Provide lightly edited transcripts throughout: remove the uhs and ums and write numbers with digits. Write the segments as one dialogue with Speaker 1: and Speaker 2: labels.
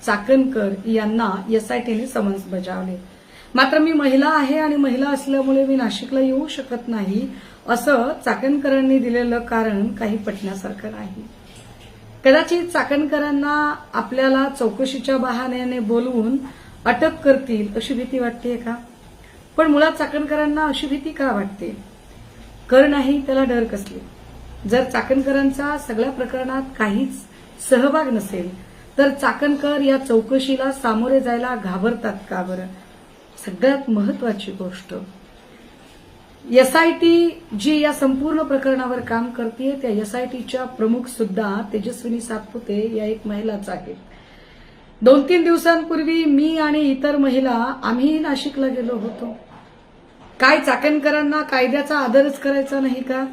Speaker 1: चाकणकर यांना एसआयटीने समन्स बजावले. मात्र मी महिला आहे आणि महिला असल्यामुळे मी नाशिकला येऊ शकत नाही असं चाकणकरांनी दिलेलं कारण काही पटण्यासारखं नाही. कदाचित चाकणकरांना आपल्याला चौकशीच्या बहाण्याने बोलवून अटक करतील अशी भीती वाटते का? पण मुळात चाकणकरांना अशी भीती का वाटते? कर नाही त्याला डर कसले? जर चाकणकरांचा सगळ्या प्रकरणात काहीच सहभाग नसेल तर चाकणकर या चौकशीला सामोरे जायला घाबरतात का बरं? सगळ्यात महत्वाची गोष्ट, एसआयटी जी या संपूर्ण प्रकरणावर काम करते त्या एसआयटीच्या प्रमुख सुद्धा तेजस्विनी सातपुते या एक महिलाच आहेत. 2-3 दिवसांपूर्वी मी आणि इतर महिला आम्ही नाशिकला गेलो होतो. काय चाकणकरांना कायद्याचा आदरच करायचा नाही का?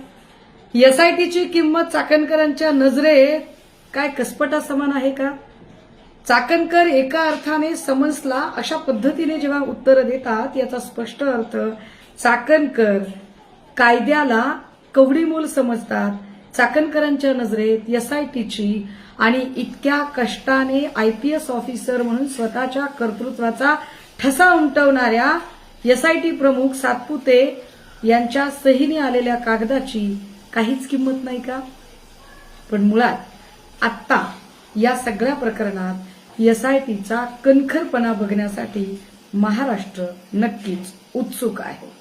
Speaker 1: एसआयटीची किंमत चाकणकरांच्या नजरेत काय कसपटा समान आहे का? चाकणकर एका अर्थाने समन्सला अशा पद्धतीने जेव्हा उत्तर देतात याचा स्पष्ट अर्थ चाकणकर कायद्याला कवडीमोल समजतात. चाकणकरांच्या नजरेत एसआयटीची आणि इतक्या कष्टाने आयपीएस ऑफिसर म्हणून स्वतःच्या कर्तृत्वाचा ठसा उमटवणाऱ्या एसआयटी प्रमुख सातपुते यांच्या सहीने आलेल्या कागदाची काहीच किंमत नाही का? पण मुळात आत्ता या सगळ्या प्रकरणात एसआयटीचा कणखरपणा बघण्यासाठी महाराष्ट्र नक्कीच उत्सुक आहे.